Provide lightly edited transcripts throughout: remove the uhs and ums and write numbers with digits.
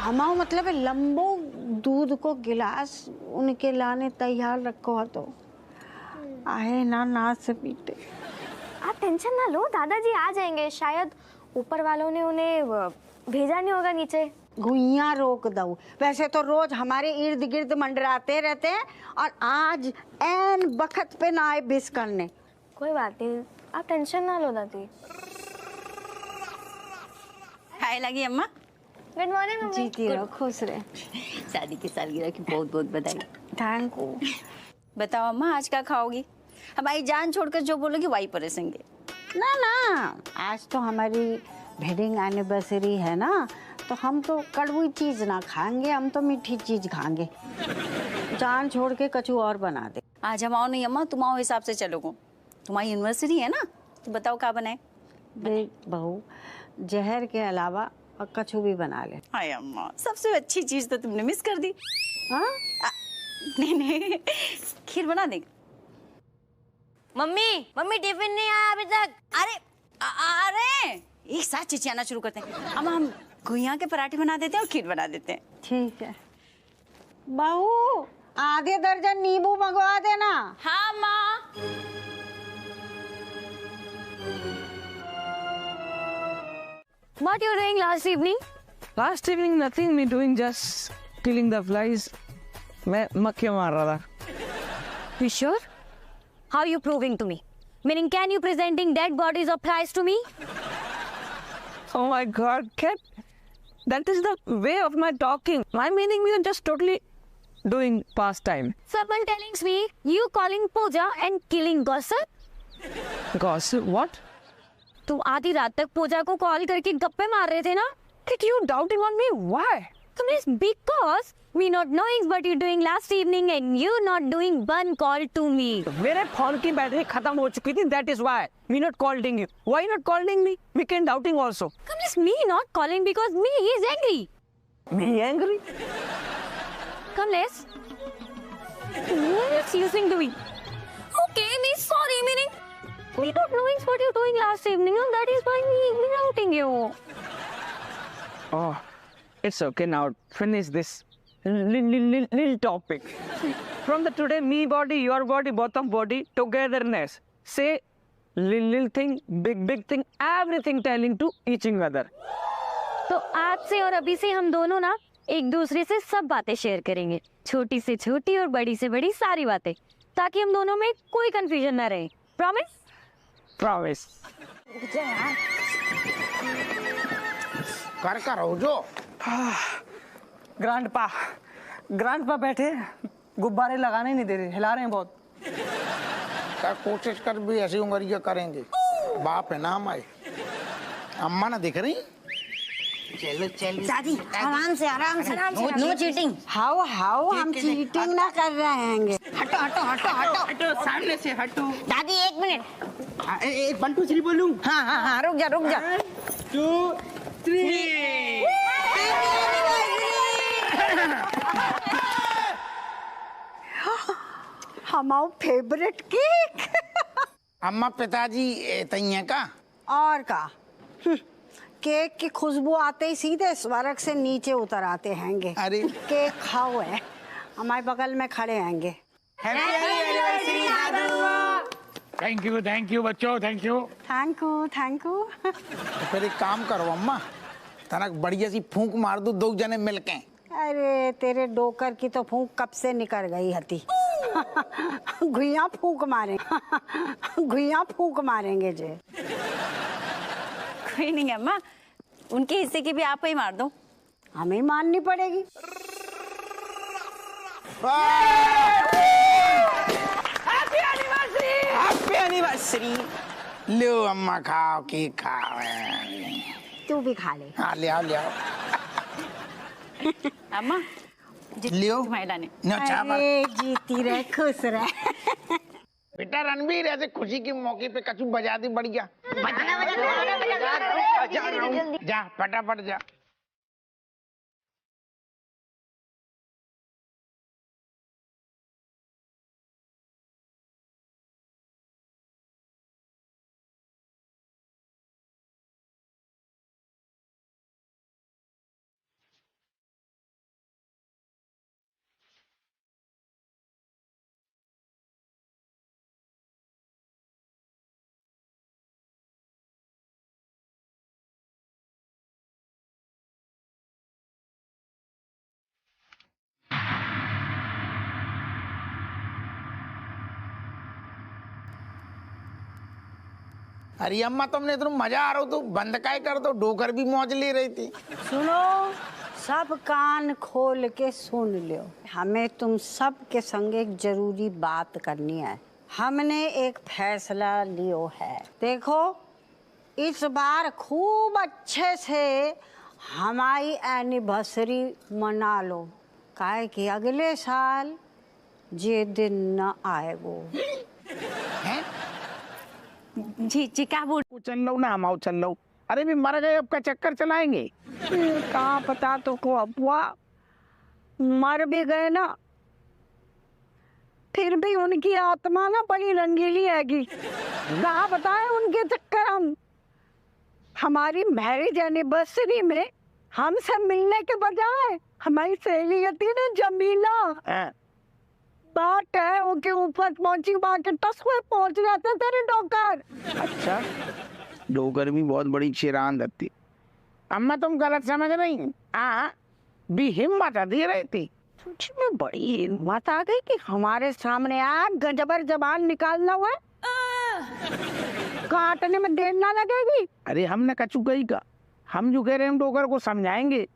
हमाओ मतलब लंबो दूध को गिलास उनके लाने तैयार रखो तो आए ना नाच से पीते। आप टेंशन ना लो, दादाजी आ जाएंगे। शायद ऊपर वालों ने उन्हें भेजा नहीं होगा नीचे। गुइयां रोक दो। वैसे तो रोज हमारे इर्द गिर्द मंडराते रहते हैं और आज ऐन बखत पे ना आए बिस करने। कोई बात नहीं, आप टेंशन ना लो दादी। हाय लगी अम्मा। Good morning mummy. जीती रहो, खुश रहे। शादी की सालगिरह की बहुत बहुत बधाई। Thank you. बताओ अम्मा, आज क्या खाओगी? हमारी जान छोड़कर जो बोलोगी वही परोसेंगे। ना ना, आज तो हमारी वेडिंग एनिवर्सरी है ना, तो हम तो कड़वी चीज ना खाएंगे, हम तो मीठी चीज खाएंगे। जान छोड़ के कछु और बना दे। आज हम आओ नहीं अम्मा, तुम आओ हिसाब से चलोगे। तुम्हारी यूनिवर्सिटी है ना, तो बताओ क्या बनाए। देख बहू, जहर के अलावा और कछु भी बना ले। हाय अम्मा, सबसे अच्छी चीज तो तुमने मिस कर दी। हाँ? नहीं, खीर बना दे। मम्मी मम्मी टिफिन नहीं आया अभी तक। अरे एक साथ चिचियाना शुरू करते हैं। अम्मा हम गुइया के पराठे बना देते हैं और खीर बना देते हैं। ठीक है बहू, आधे दर्जन नींबू मंगवा देना। हाँ माँ। What you doing last evening? Last evening nothing, me doing just killing the flies. मैं मक्खियाँ मार रहा था। You sure? How you proving to me? Meaning, can you presenting dead bodies of flies to me? Oh my God, cat! That is the way of my talking. My meaning we are just totally doing pastime. Someone telling me you calling Pooja and killing gossip? Gossip? What? तुम आधी रात तक पूजा को call करके गप्पे मार रहे थे ना? Kid, you doubting on me? Why? Because we not knowing what you doing last evening and you not doing one call to me. मेरे फोन की बैटरी खत्म हो चुकी थी. That is why me not calling you. Why not calling me? Weekend outing also. Me not calling because me is angry. Me angry? Kamlesh, what is using to me? Okay, me sorry, meaning we not knowing what you doing last evening and that is why me outing you. Oh, it's okay now. Finish this little topic. From the today, me body, your body, bottom body, togetherness. Say little thing, big thing, everything telling to each other. तो आज से और अभी से हम दोनों ना एक दूसरे से सब बातें शेयर करेंगे, छोटी से छोटी और बड़ी से बड़ी सारी बातें, ताकि हम दोनों में कोई कंफ्यूजन ना रहे। प्रॉमिस? Promise. कर कर हो जो। ग्रैंडपा बैठे गुब्बारे लगाने नहीं दे रहे, हिला रहे हैं बहुत। कर कोशिश कर भी ऐसी उंगलियां करेंगे। बाप है नाम आए। अम्मा ना दिख रही? चलो चलो दादी, आराम से नो चीटिंग। हाउ हम चीटिंग ना कर रहे हैं। हटो सामने से हटो। दादी एक मिनट। 1 2 3 बोलूं? हाँ रुक जा 1 2 3। हमारा फेवरेट केक। अम्मा पिताजी तैया का और का केक की खुशबू आते ही सीधे स्वर्ग से नीचे उतर आते हैंगे। अरे केक खाओ है, हमारे बगल में खड़े हैंगे। थैंक यू बच्चों, थैंक यू। Thank you. तो फिर एक काम करो अम्मा, तनक बढ़िया सी फूंक मार दो 2 जने मिलके। अरे तेरे डोकर की तो फूंक कब से निकल गई हती। घुइयां फूंक मारेंगे जे। कोई नहीं अम्मा, उनके हिस्से की भी आप ही मार दो। हमें माननी पड़ेगी। Happy anniversary. लो अम्मा खाओ, केक खाओ। तू भी खा ले। हाँ ले आओ। अम्मा लियो लाने। अरे जीती रहे, खुश रहे। बेटा रणवीर, ऐसे खुशी के मौके पे कछु बजा दी बढ़िया। जा फटाफट जा। अरे अम्मा तुमने तो मजा आ रहा हो तो बंद काय कर दो, डोकर भी मौज ले रही थी। सुनो, सब कान खोल के सुन लो, हमें तुम सब के संग एक जरूरी बात करनी है। हमने एक फैसला लियो है। देखो, इस बार खूब अच्छे से हमारी एनिवर्सरी मना लो, काहे कि अगले साल ये दिन न आए वो। हैं? जी जी, क्या बोल? चल लो ना, हम आओ चल लो। अरे भी मर गए, अब का चक्कर चलाएंगे। कहाँ पता तो को अफवाह, मर भी गए ना, फिर भी उनकी आत्मा ना बड़ी रंगीली हैगी। कहाँ बताए उनके चक्कर हम। हमारी मैरिज एनिवर्सरी में हमसे मिलने के बजाय हमारी सहेली थी ना जमीला, हैं? बात है उनके ऊपर पहुंची, वहां के टसवे पहुंच जाते तेरे डॉक्टर। अच्छा, डोकर भी बहुत बड़ी चिरान लगती। अम्मा तुम गलत समझ रही। हाँ, भी हिम्मत दे रही थी। तुझ में बड़ी हिम्मत आ गई कि हमारे सामने आ गजबर जबान निकालना हुआ। काटने में देर ना लगेगी। अरे हमने कचू गई का, हम जो कह रहे हैं हम डोकर को समझाएंगे।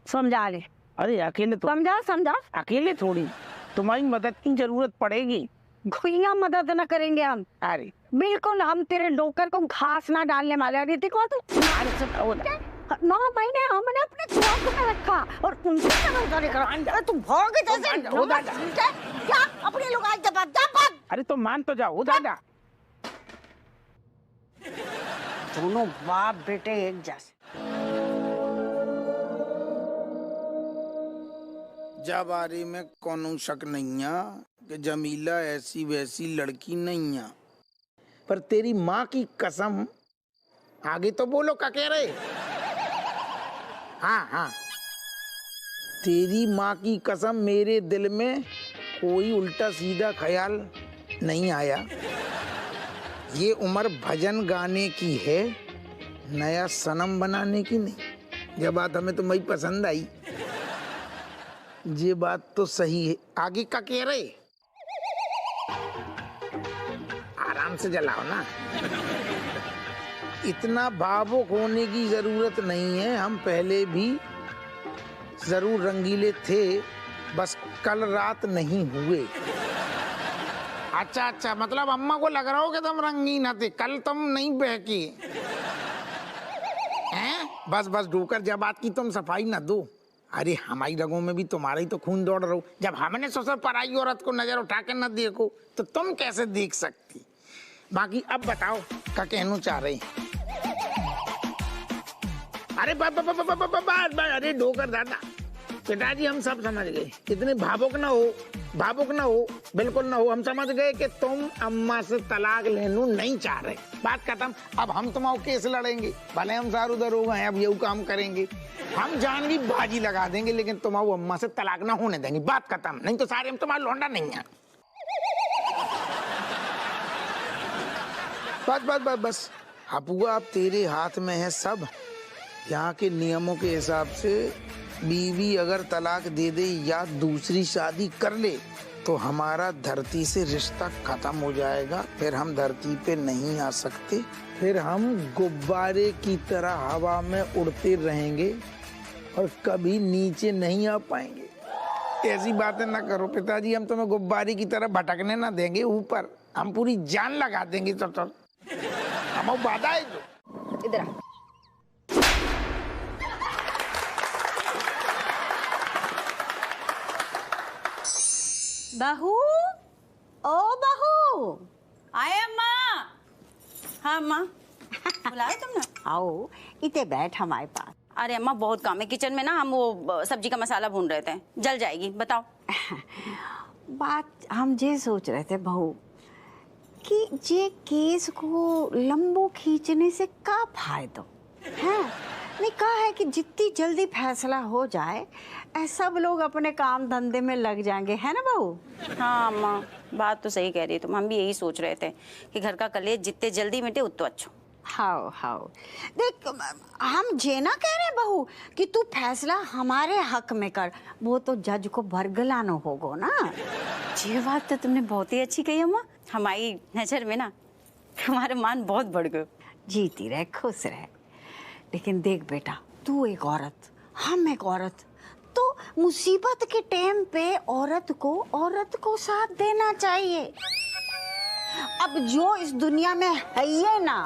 समझा ले। अरे अकेले तो समझा समझा। अकेले थोड़ी, तुम्हारी मदद की जरूरत पड़ेगी। खुइया मदद न करेंगे हम। अरे बिल्कुल, हम तेरे डोकर को घास ना डालने वाले। रीति को तो 9 महीने हमने अपने खौफ में रखा और उनसे तू भोग जैसे क्या अपने लोग आज दबा दबा। अरे तो मान तो जाओ दादा। दोनों बाप बेटे एक जैसे। जब बारे में कोनो शक नहीं है कि जमीला ऐसी वैसी लड़की नहीं है, पर तेरी माँ की कसम। आगे तो बोलो क्या कह रहे। हाँ हाँ, तेरी माँ की कसम मेरे दिल में कोई उल्टा सीधा ख्याल नहीं आया। ये उम्र भजन गाने की है, नया सनम बनाने की नहीं। जब बात हमें तुम्हें पसंद आई, ये बात तो सही है। आगे का कह रहे, आराम से जलाओ ना, इतना भावुक होने की जरूरत नहीं है। हम पहले भी जरूर रंगीले थे, बस कल रात नहीं हुए। अच्छा अच्छा, मतलब अम्मा को लग रहा हो कि तुम रंगीन थे, कल तुम नहीं बहकी हैं। बस बस डोकर, जब बात की तुम सफाई ना दो। अरे हमारी रगों में भी तुम्हारा ही तो खून दौड़ रहा हो। जब हमने सोचा पराई औरत को नजर उठा के न देखो तो तुम कैसे देख सकती। बाकी अब बताओ क्या कहना चाह रही। अरे अरे डोकर दादा, पिताजी हम सब समझ गए, इतने भावुक ना हो, भावुक ना हो, बिल्कुल ना हो। हम समझ गए कि तुम अम्मा से तलाक लेना नहीं चाह रहे। बात खत्म। अब हम तुम्हारा केस लड़ेंगे, भले हम सार उधर हो गए, अब यही काम करेंगे। हम जान की बाजी लगा देंगे, लेकिन तुम्हारा अम्मा से तलाक ना होने देंगे। बात खत्म। नहीं तो सारे हम तुम्हारा लौंडा नहीं है। बस बस बस बस, अपुआ अब तेरे हाथ में है सब। यहाँ के नियमों के हिसाब से बीवी अगर तलाक दे दे या दूसरी शादी कर ले तो हमारा धरती से रिश्ता खत्म हो जाएगा। फिर हम धरती पे नहीं आ सकते, फिर हम गुब्बारे की तरह हवा में उड़ते रहेंगे और कभी नीचे नहीं आ पाएंगे। ऐसी बातें ना करो पिताजी, हम तुम्हें गुब्बारे की तरह भटकने ना देंगे ऊपर। हम पूरी जान लगा देंगे। तो हम वादा है जो। इधर आ। बहू, ओ बहू। आए अम्मा। हाँ अम्मा, बुलाए तुमने? आओ, इते बैठ हमारे पास। अरे अम्मा बहुत काम है किचन में ना, हम वो सब्जी का मसाला भून रहे थे, जल जाएगी। बताओ। बात हम ये सोच रहे थे बहू कि ये केस को लंबो खींचने से का फायदा है। नहीं, कहा है कि जितनी जल्दी फैसला हो जाए सब लोग अपने काम धंधे में लग जाएंगे, है ना बहू। हाँ अम्मा, बात तो सही कह रही तुम। हम भी यही सोच रहे थे कि घर का कलेश जितने जल्दी मिटे उतना अच्छा। हाओ हाओ, देख हम जे ना कह रहे बहू कि तू फैसला हमारे हक में कर, वो तो जज को बरगलानो होगो ना। ये बात तो तुमने बहुत ही अच्छी कही अम्मा। हमारी नजर में ना तुम्हारे मान बहुत बढ़ गए। जीती रहे, खुश रहे। लेकिन देख बेटा, तू एक औरत, हम एक औरत, तो मुसीबत के टाइम पे औरत को साथ देना चाहिए। अब जो इस दुनिया में है ये ना,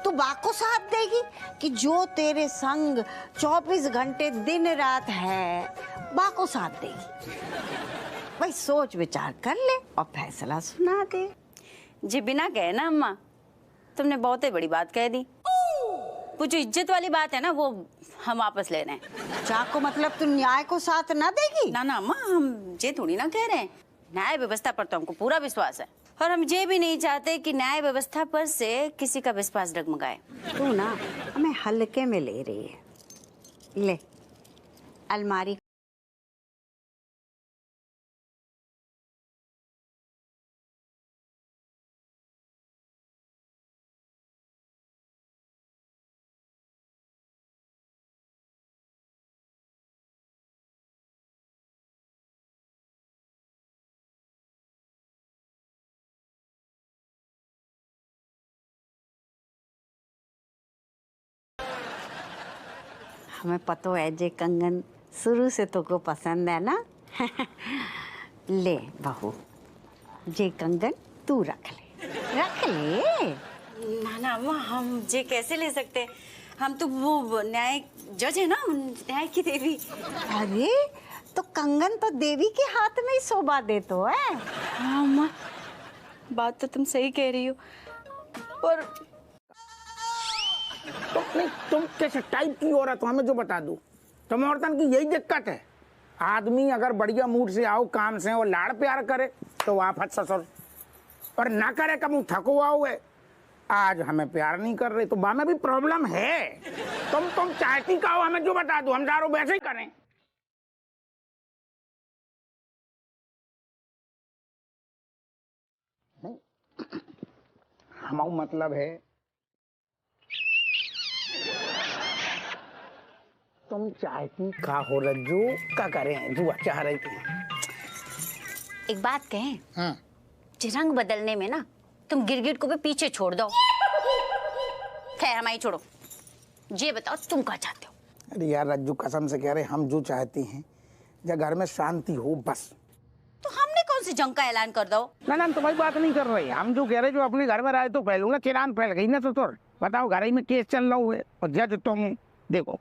तो बाको साथ देगी कि जो तेरे संग 24 घंटे दिन रात है, बाको साथ देगी। भाई सोच विचार कर ले और फैसला सुना दे। जी बिना कहे ना अम्मा, तुमने बहुत ही बड़ी बात कह दी। वो जो इज्जत वाली बात है ना, वो हम वापस ले रहे हैं। चाको मतलब तू न्याय को साथ ना देगी? ना ना अम्मा, हम ये थोड़ी ना कह रहे हैं। न्याय व्यवस्था पर तो हमको पूरा विश्वास है, और हम ये भी नहीं चाहते कि न्याय व्यवस्था पर से किसी का विश्वास डगमगाए। तू ना हमें हल्के में ले रही है। ले अलमारी। हमें पतो है जे कंगन शुरू से तो को पसंद है ना। ले बहू, जे कंगन तू रख ले। ना ना अम्मा, हम ये कैसे ले सकते हैं? हम तो वो न्याय जज है ना, न्याय की देवी। अरे तो कंगन तो देवी के हाथ में ही शोभा दे तो है। हाँ अम्मा, बात तो तुम सही कह रही हो, पर तुम किस टाइप की औरत हो हमें जो बता दूं। तुम औरतन की यही दिक्कत है, आदमी अगर बढ़िया मूड से आओ काम से और लाड़ प्यार करे तो आफत ससुर, और ना करे कब थको आओ है। आज हमें प्यार नहीं कर रहे तो बा में भी प्रॉब्लम है। तुम चाहती का हो हमें जो बता दो, हम चारों वैसे ही करें। हमारा मतलब है तुम चाहती का हो रज्जू, क्या करें जुआ चाह रही थी। एक बात कहें, हाँ। जे रंग बदलने में ना तुम गिरगिट को भी पीछे छोड़ दो। खैर हमारी छोड़ो, ये बताओ तुम क्या चाहते हो? अरे यार रज्जू, कसम से कह रहे, हम जो चाहती हैं जब घर में शांति हो बस। तो हमने कौन सी जंग का ऐलान कर दो? ना तुम्हारी बात नहीं कर रहे, हम जो कह रहे जो अपने घर में रहे तो फैलूंगा, चिरान फैल गई ना। तो बताओ घर ही में केस चल रहा हुआ है और जज तुम। देखो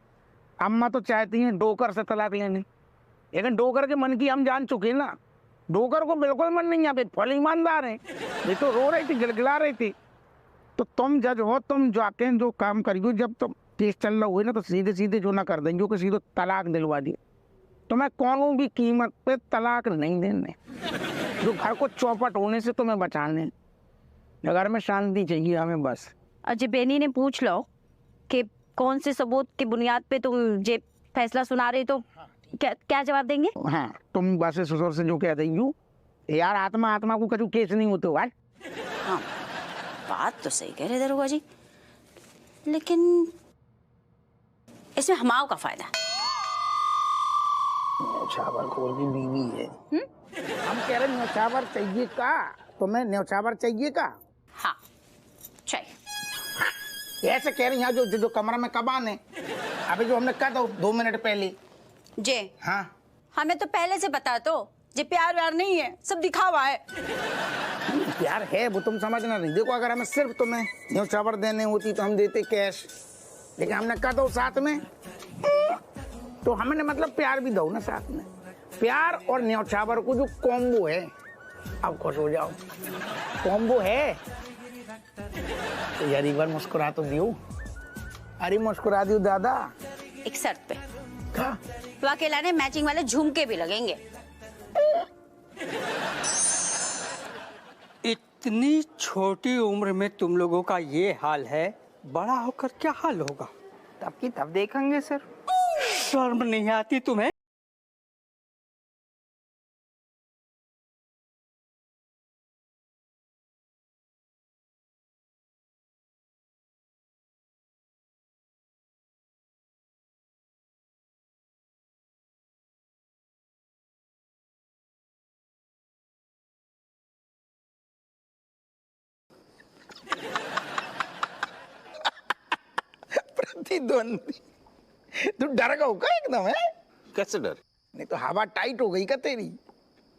अम्मा तो चाहती हैं डोकर से तलाक लेने, लेकिन डोकर के मन की हम जान चुके ना। डोकर को बिल्कुल मन नहीं है, फल ईमानदार है। ये तो रो रही थी, गिड़गिड़ा रही थी। तो तुम जज हो, तुम जाके जो काम करियो, जब तुम केस चल रहा हुआ ना तो सीधे सीधे जो ना कर देंगे कि सीधे तलाक दिलवा दिए। तुम्हें कौन भी कीमत पे तलाक नहीं देने, जो घर को चौपट होने से तुम्हें बचाने। घर में शांति चाहिए हमें बस। अजय बेनी ने पूछ लो कि कौन से सबूत की बुनियाद पे तुम ये फैसला सुना रहे, तो क्या जवाब देंगे? हाँ, तुम बस ससुर से जो कह देंगे यार, आत्मा को कभी केस नहीं होते भाई। हाँ बात तो सही कह रहे दरोगा जी, लेकिन इसमें हमाओं का फायदा है। न्यौछावर की बीवी है। हम कह रहे न्यौछावर चाहिए का, तुम्हें न्यौछावर चाहिए का? हाँ चाहिए। ऐसे कह रही हैं जो कमरा में कबान है, अभी जो हमने कहा था 2 मिनट पहले। जे हाँ हमें तो पहले से बता दो, जे प्यार व्यार नहीं है, सब दिखावा है। प्यार है वो तुम समझना नहीं। देखो अगर हमें सिर्फ तुम्हें न्यौछावर देने होती तो हम देते कैश, लेकिन हमने कहा था साथ में, तो हमने मतलब प्यार भी दो ना साथ में। प्यार और न्यौछावर को जो कॉम्बो है, अब खुश हो जाओ, कॉम्बो है तो यार एक बार मुस्कुरा तो दियो। अरे मुस्कुरा दियो दादा। एक शर्त पे, क्या? वाकई लाने मैचिंग वाले झुमके भी लगेंगे। इतनी छोटी उम्र में तुम लोगों का ये हाल है, बड़ा होकर क्या हाल होगा? तब की तब देखेंगे सर। शर्म नहीं आती तुम्हें? धुंधी धुंधी। तू डर गया का एकदम है? कैसे डर? नहीं तो हवा टाइट हो गई क्या तेरी?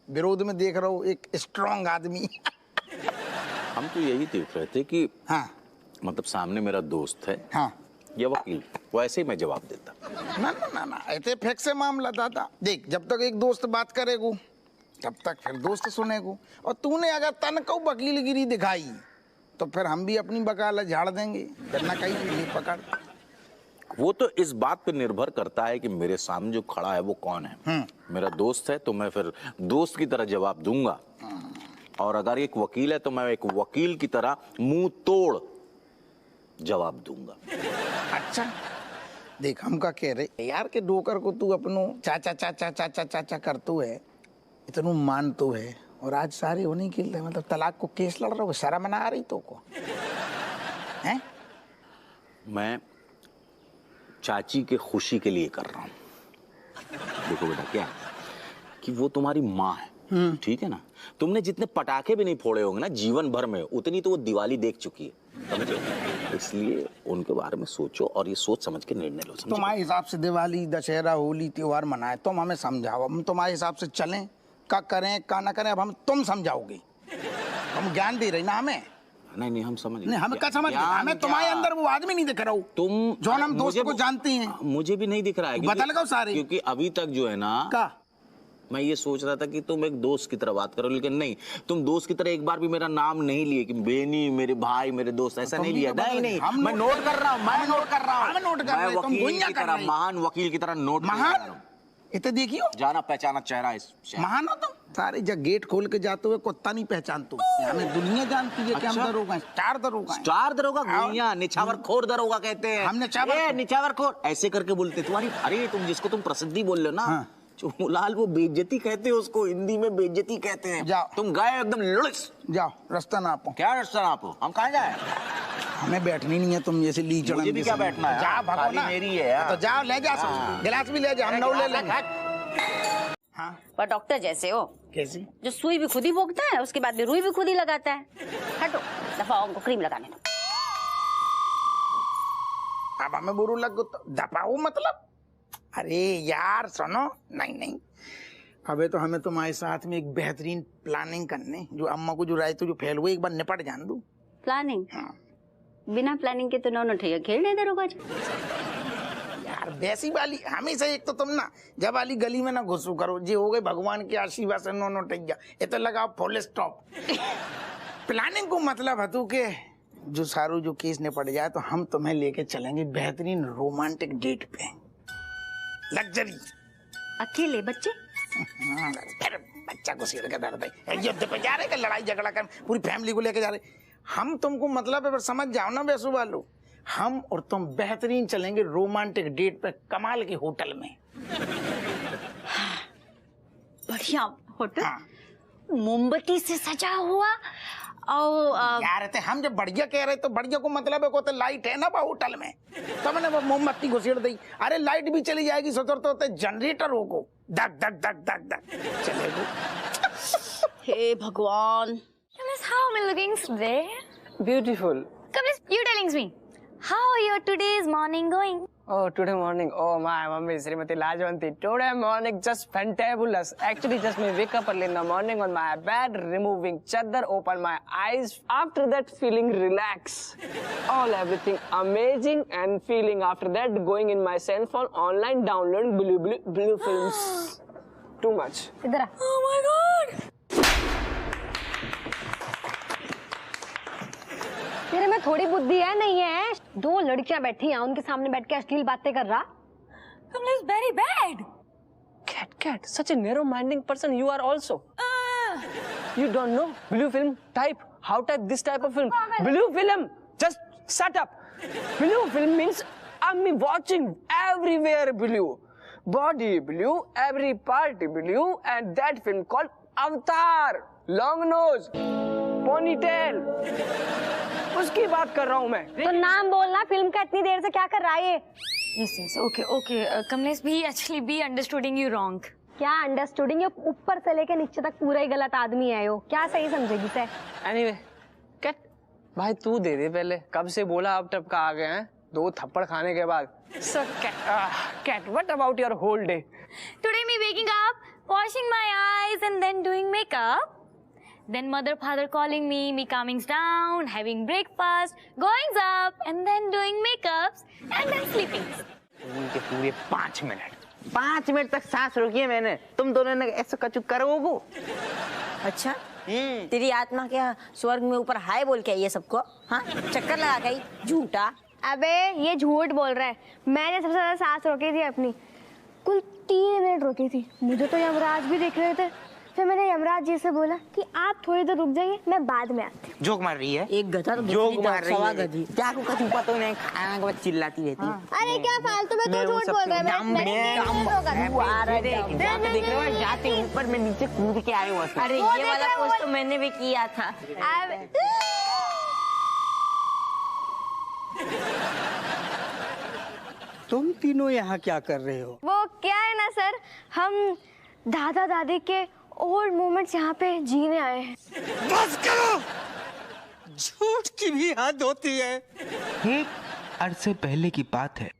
विरोध में देख रहा हूँ एक स्ट्रांग आदमी। हम तो यही देख रहे थे कि हाँ मतलब सामने मेरा दोस्त है हाँ या वकील, वैसे ही मैं जवाब देता। ना ना ना ना ऐसे फेंक से मामला दादा। देख जब तक एक दोस्त बात करेगू तब तक फिर दोस्त सुनेगू, और तूने अगर तन को वकीलगिरी दिखाई तो फिर हम भी अपनी वकालत झाड़ देंगे, करना कहीं नहीं पकड़। वो तो इस बात पे निर्भर करता है कि मेरे सामने जो खड़ा है वो कौन है। मेरा दोस्त है तो मैं फिर दोस्त की तरह जवाब दूंगा, और अगर एक वकील है तो मैं एक वकील की तरह मुंह तोड़ जवाब दूंगा। अच्छा देख हम का कह रहे यार के डोकर को तू अपनो चाचा चाचा चाचा चाचा करतू है, इतनू मानतो है, और आज सारे होने के लिए मतलब तलाक को केस लड़ रहा हो, शर्म ना आ रही तो को हैं? मैं चाची के खुशी के लिए कर रहा हूं। देखो बेटा क्या है कि वो तुम्हारी माँ है, ठीक है ना? तुमने जितने पटाखे भी नहीं फोड़े होंगे ना जीवन भर में, उतनी तो वो दिवाली देख चुकी है, समझे? इसलिए उनके बारे में सोचो और ये सोच समझ के निर्णय लो, समझे? तुम्हारे हिसाब से दिवाली दशहरा होली त्योहार मनाए, तुम हमें समझाओ, हम तुम्हारे हिसाब से चलें, का करें का ना करें, अब हम तुम समझाओगे। हम ज्ञान दे रहे ना हमें। नहीं नहीं हम समझ नहीं हमें क्या समझ, हमें तुम्हारे अंदर वो आदमी नहीं दिख रहा हूँ तुम जो हम दोस्त को जानते हैं। मुझे भी नहीं दिख रहा है, बदल गए सारे, क्योंकि अभी तक जो है ना का मैं ये सोच रहा था कि तुम एक दोस्त की तरह बात करो, लेकिन नहीं, तुम दोस्त की तरह एक बार भी मेरा नाम नहीं लिए कि बेनी मेरे भाई मेरे दोस्त, ऐसा नहीं लिया। नहीं नहीं मैं नोट कर रहा हूँ, मैं नोट कर रहा हूँ, मैं वकील की तरह, महान वकील की तरह नोट महान। इतने देखियो जाना पहचाना चेहरा इस महान हो तुम। सारे जब गेट खोल के जाते हुए कुत्ता नहीं पहचानते, हमें दुनिया जानती है कि हम दरोगा हैं, स्टार दरोगा हैं। स्टार दरोगा, गुइया निछावर खोर दरोगा कहते हैं। हम निछावर खोर ऐसे करके बोलते तुम्हारी। अरे तुम जिसको तुम प्रसिद्धि बोल रहे हो ना, चुमुलाल, वो बेइज्जती कहते हैं उसको, हिंदी में बेइज्जती कहते हैं। जाओ तुम गए एकदम लुढ़स। जाओ रास्ता नापो। क्या रास्ता नापो? हम कहाँ जाए? हमें बैठनी नहीं है तुम जैसे ली चढ़न। मुझे भी क्या बैठना है? जा भागो ना, मेरी है यार। तो जाओ ले जा, गिलास भी ले जा, हम नौ ले लेंगे। हाँ पर डॉक्टर जैसे हो, कैसी? जो सुई भी खुद ही भोगता है, उसके बाद भी रुई भी खुद ही लगाता है। हटो, दफाओ, उनको क्रीम लगाने दो। अब हमें बुरू लग तो दबाओ मतलब? अरे यार सुनो, नहीं नहीं, अबे तो हमें तुम्हारे साथ में एक बेहतरीन प्लानिंग करने, जो अम्मा को जो राय तो जो फैल हुई एक बार निपट जान दू। प्लानिंग? हाँ। बिना प्लानिंग के तो नौ ठैया खेलने दरोगा जी। यार वैसी वाली हमेशा, एक तो तुम ना जब वाली गली में ना घुसू करो, जे हो गए भगवान के आशीर्वाद से नो टैया, ये तो लगाओ फुल स्टॉप। प्लानिंग को मतलब है तू के जो सारू जो केस निपट जाए तो हम तुम्हें लेके चलेंगे बेहतरीन रोमांटिक डेट पे, लग्जरी। अकेले बच्चे? फिर बच्चा को सीढ़ का दर्द है, युद्ध पे जा रहे हैं, लड़ाई झगड़ा कर, पूरी फैमिली को लेके जा रहे। हम तुमको मतलब समझ जाओ ना वैसू वालों, हम और तुम बेहतरीन चलेंगे रोमांटिक डेट पे कमाल के होटल में। बढ़िया होटल, मोमबत्ती से सजा हुआ, और यार थे हम जब बढ़िया कह रहे तो बढ़िया को मतलब है को तो लाइट है ना बा होटल में, तब मैंने वो मोमबत्ती घुसेड़ दी। अरे लाइट भी चली जाएगी सोचो तो जनरेटर हो धक धक धक धक धक चलेगा। हे भगवान। Miss, how am I looking today? Beautiful. Come, Miss, you telling me. How your today's morning going? Oh, today morning. Oh, my mummy, Srimati Lajwanti. Today morning, just fantabulous. Actually, just me wake up early in the morning on my bed, removing chadar, open my eyes. After that, feeling relaxed. All everything amazing and feeling after that, going in my cell phone, online, downloading blue films. Too much. इधर आ. Oh my God. तेरे में थोड़ी बुद्धि है नहीं है? दो लड़कियां बैठी हैं, उनके सामने बैठ के अश्लील बातें कर रहा। Kamla is very bad. Cat, such a narrow-minded person you are also. You don't know blue film type? How type this type of film? Blue film. Just shut up. Blue film means I'm watching everywhere blue, body blue, every part blue, and that film called Avatar. Long nose, ponytail. उसकी बात कर रहा हूँ मैं। तो नाम बोलना, film का इतनी देर से क्या कर रहा है ये? Yes, okay. Kamlesh, we understooding you wrong. क्या understooding? ये ऊपर से लेके नीचे तक पूरा ही गलत आदमी है यो। क्या सही समझेगी से? Anyway, कैट भाई तू दे दे पहले, कब से बोला अब टप का आ गए हैं? 2 थप्पड़ खाने के बाद। So cat, what about your whole day? Today me waking up, washing my eyes and then doing makeup. Then mother father calling me coming down, having breakfast, going up and then doing makeups and then sleeping. पूरे पूरे 5 minute 5 minute तक सांस रोकी है मैंने। तुम दोनों ने ऐसा कचू करोगे? अच्छा तेरी आत्मा क्या स्वर्ग में ऊपर हाय बोल के आई है सबको? हाँ चक्कर लगा गई झूठा। अबे ये झूठ बोल रहा है। मैंने सबसे ज्यादा सांस रोकी थी अपनी, कुल 3 मिनट रोकी थी। मुझे तो यमराज भी देख रहे थे। फिर मैंने यमराज जी से बोला कि आप थोड़ी देर रुक जाइए, मैं बाद में आती हूँ। जोक मार रही है? एक गधा तो जोक मार रही है। गधी। क्या को कचू पता नहीं, खाना के बाद चिल्लाती रहती है। अरे क्या फालतू में तू झूठ बोल रहा है? देख रहे हो जाते ऊपर में नीचे कूद के आए हुआ। अरे ये वाला पोस्ट तो मैंने भी किया था। तुम तीनों यहाँ क्या कर रहे हो? वो क्या है ना सर, हम दादा दादी के ओल्ड मोमेंट्स यहाँ पे जीने आए हैं। बस करो, झूठ की भी हद होती है। एक अरसे पहले की बात है।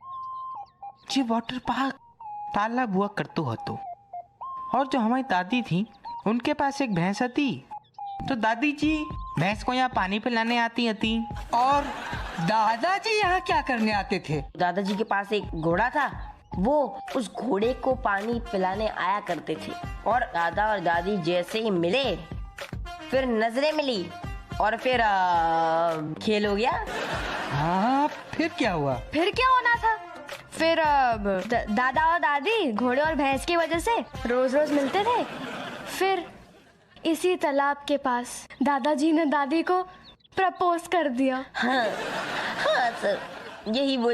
जी वाटर पार्क तालाब हुआ करतो हतो और जो हमारी दादी थी उनके पास एक भैंस थी। तो दादी जी भैंस को यहाँ पानी पिलाने आती थी। और दादाजी यहाँ क्या करने आते थे? दादाजी के पास एक घोड़ा था, वो उस घोड़े को पानी पिलाने आया करते थे। और दादा और दादी जैसे ही मिले फिर नजरें मिली और फिर खेल हो गया। हाँ फिर क्या हुआ? फिर क्या होना था? फिर दादा और दादी घोड़े और भैंस की वजह से रोज रोज मिलते थे। फिर इसी तालाब के पास दादाजी ने दादी को प्रपोज कर दिया। हाँ सर, यही वो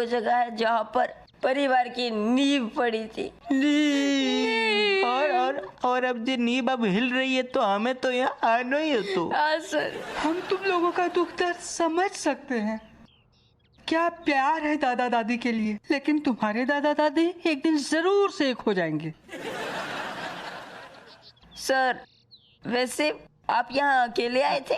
जगह है जहाँ पर परिवार की नींव पड़ी थी। और अब जो नींव अब हिल रही है तो हमें तो यहाँ आना ही है। तो हाँ सर, हम तुम लोगों का दुख दर्द समझ सकते हैं। क्या प्यार है दादा दादी के लिए, लेकिन तुम्हारे दादा दादी एक दिन जरूर से एक हो जाएंगे। सर वैसे आप यहाँ अकेले आए थे?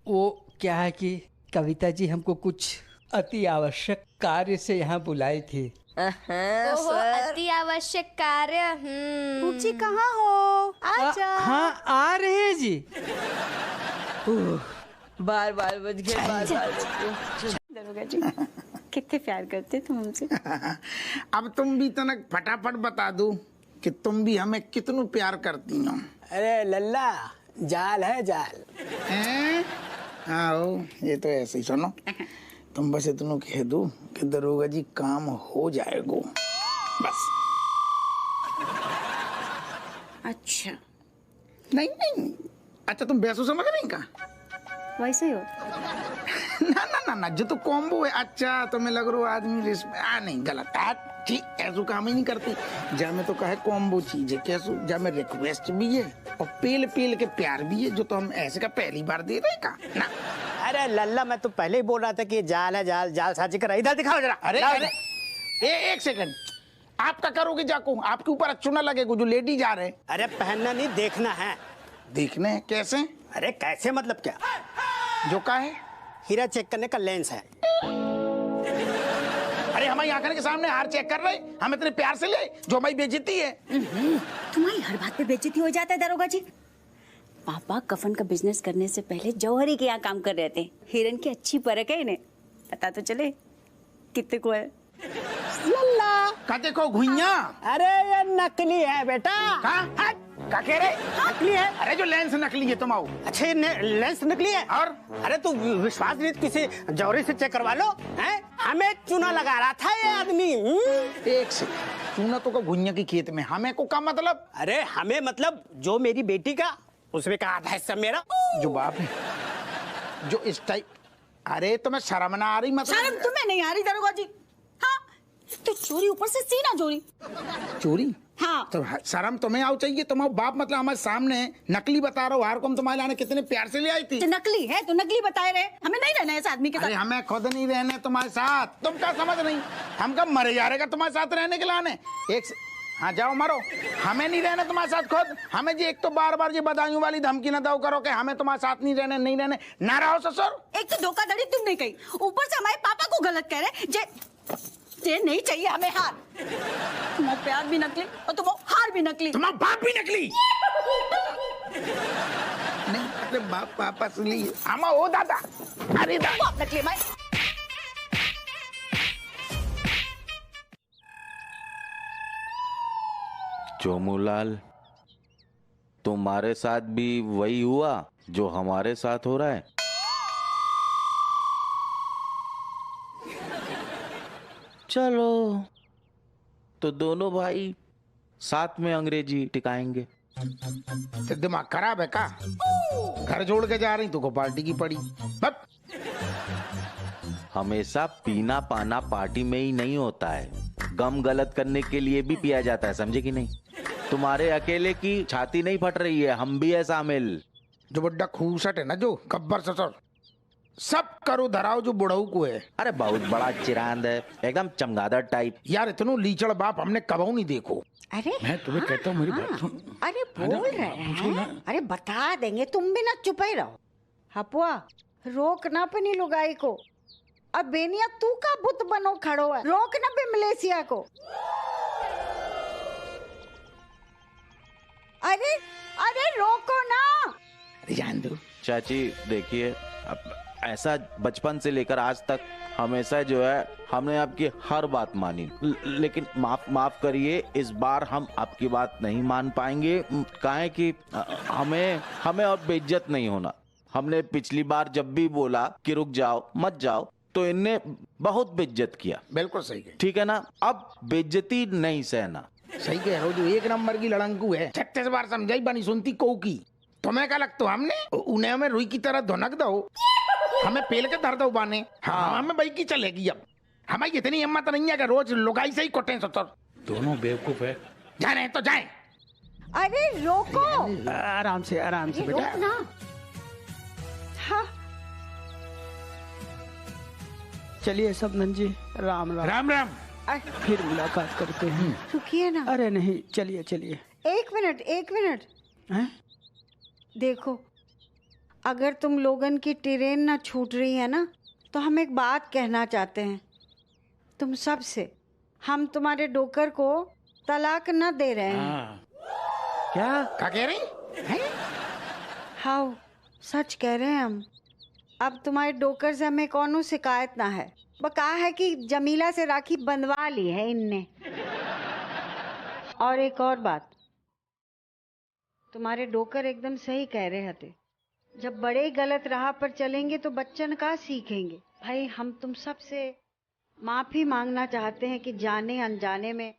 वो क्या है कि कविता जी हमको कुछ अति आवश्यक कार्य से यहाँ बुलाई थी। अति आवश्यक कार्य। जी कहाँ हो? हाँ आ रहे हैं जी। बार बार बज गए। दरोगा जी कितने प्यार करते तुम हमसे। अब तुम भी तनक फटाफट बता दो कि तुम भी हमें कितनू प्यार करती हो। अरे लल्ला, जाल है जाल। आओ ये तो ऐसे ही सुनो, तुम बस इतना कह दो कि दरोगा जी काम हो जाएगा बस। अच्छा नहीं अच्छा तुम वैसे समझ नहीं का? वैसे ही हो? ना जो तो कॉम्बो है। अच्छा तुम्हें लग रहा आदमी नहीं गलत है। ठीक ऐसा काम ही नहीं करती। जा में तो कहे कॉम्बो चीज है कैसो, जा में रिक्वेस्ट भी है और पेल के प्यार भी है, जो तो हम ऐसे का पहली बार दे रहे का ना। अरे लल्ला, मैं तो पहले ही बोल रहा था कि जाल है जाल, जाल साजी कर। इधर दिखाओ जरा। अरे एक सेकंड, आपका करोगे जाको, आपके ऊपर अच्छू ना लगेगा जो लेडी जा रहे। अरे पहनना नहीं, देखना है। देखने है कैसे? अरे कैसे मतलब क्या? जो का है हीरा चेक करने का लेंस है। अरे हमारी आंखों के सामने हार चेक कर रहे, हम इतने प्यार से ले जो हमारी बेइज्जती है। तुम्हारी हर बात पे बेइज्जती हो जाता है दरोगा जी। पापा कफन का बिजनेस करने से पहले जौहरी के यहाँ काम कर रहे थे। हिरन की अच्छी परख है इन्हें, पता तो चले कितने को है। लल्ला का देखो घुइया। अरे ये नकली है बेटा। का कह रहे? नकली है। अरे जो लेंस नकली है तुम आओ। अच्छा ये लेंस नकली है? और अरे तू विश्वास नहीं किसी जौहरी से चेक करवा लो। हैं? हमें चूना लगा रहा था ये आदमी। एक से चूना तो का घुइया की खेत में, हमें को का मतलब? अरे हमें मतलब जो मेरी बेटी का उसमें का आधा हिस्सा मेरा। जो बाप है जो इस टाइप। अरे तुम्हें शर्म ना आ रही? मतलब शर्म तुम्हें नहीं आ रही दरोगा जी? हाँ तो चोरी ऊपर से सीना चोरी। चोरी? हाँ तो शर्म तुम्हें आओ चाहिए। तुम्हारा बाप मतलब हमारे सामने नकली बता रहा हो, हार को हम तुम्हारे लाने कितने प्यार से ले आई थी। तो नकली है तो नकली बताए रहे, हमें नहीं रहना है इस आदमी के साथ। अरे हमें खुद नहीं रहने तुम्हारे साथ, तुम क्या समझ नहीं? हम कब मरे जा रहे तुम्हारे साथ रहने के लाने। एक से हाँ जाओ मरो, हमें नहीं रहना तुम्हारे साथ खुद। हमें जी एक तो बार बार ये बदायूं वाली धमकी न दो करो कि हमें तुम्हारे साथ नहीं रहने ना रहो ससुर। एक तो धोखाधड़ी तुम नहीं कही, ऊपर से हमारे पापा को गलत कह रहे। जे नहीं चाहिए हमें हार। तुम प्यार भी नकली और तुम हार भी नकली। तुम्हारा बाप भी नकली। नहीं अरे बाप वापस ली आमा ओ दादा। अरे बाप नकली मैं। चोमूलाल, तुम्हारे साथ भी वही हुआ जो हमारे साथ हो रहा है? चलो तो दोनों भाई साथ में अंग्रेजी टिकाएंगे। तो दिमाग खराब है का? घर छोड़ के जा रही तो को पार्टी की पड़ी। बस हमेशा पीना पाना पार्टी में ही नहीं होता है, गम गलत करने के लिए भी पिया जाता है, समझे कि नहीं? तुम्हारे अकेले की छाती नहीं फट रही है, हम भी है शामिल। जो बड्डा खूसट है ना, जो गब्बर ससुर, सब करो धराओ जो बुढ़ऊ को है। अरे बहुत बड़ा चिरांद है, एकदम चमगादड़ टाइप। यार इतनो लीचड़ बाप हमने कबहू नहीं देखो। अरे मैं तुम्हें कहता हूँ मेरी बात सुन। अरे बोल रहे हैं। अरे बता देंगे, तुम भी ना चुप ही रहो। हपुआ रोक ना अपनी लुगाई को। अब बेनिया तू का बुत बनो खड़ो है, रोक ना बे मलेशिया को। अरे अरे रोको ना। अरे जान दो चाची, देखिए अब ऐसा बचपन से लेकर आज तक हमेशा जो है हमने आपकी हर बात मानी, लेकिन माफ करिए, इस बार हम आपकी बात नहीं मान पाएंगे। काहे कि हमें और बेइज्जत नहीं होना। हमने पिछली बार जब भी बोला कि रुक जाओ मत जाओ तो इनने बहुत बेइज्जत किया। बिल्कुल सही है, ठीक है ना? अब बेइज्जती नहीं सहना। सही कह रहे हो। जो एक नंबर की लड़ंकू है, 36 बार समझाई बनी सुनती को की। तुम्हें क्या लगता हमने उन्हें हमें रुई की तरह धुनक दो, हमें पेल के धर दो बाने। हाँ हमें भाई की चलेगी। अब हमारी इतनी हिम्मत नहीं है कि रोज लुगाई से ही कोटे सतर। दोनों बेवकूफ है, जाने तो जाए। अरे रोको। आराम से बेटा। रोक ना। हाँ चलिए सबनन जी, राम राम। राम राम। फिर मुलाकात करते हैं। रुकिए ना। अरे नहीं, चलिए चलिए। एक मिनट। हैं? देखो, अगर तुम लोगन की ट्रेन ना छूट रही है ना, तो हम एक बात कहना चाहते हैं तुम सब से। हम तुम्हारे डोकर को तलाक न दे रहे हैं। क्या कह रही? हाँ सच कह रहे हैं हम। अब तुम्हारे डोकर से हमें कौनो शिकायत ना है। बका है कि जमीला से राखी बंधवा ली है इनने। और एक और बात, तुम्हारे डोकर एकदम सही कह रहे थे। जब बड़े गलत राह पर चलेंगे तो बच्चन का सीखेंगे। भाई हम तुम सब से माफी मांगना चाहते हैं कि जाने अनजाने में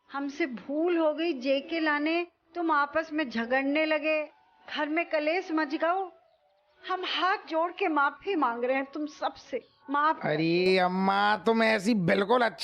हमसे भूल हो गई। जेके लाने तुम आपस में झगड़ने लगे, घर में कलेश मच गओ। हम हाथ जोड़ के माफी मांग रहे हैं तुम सब से। माफ। अरे अम्मा तुम ऐसी बिल्कुल अच्छी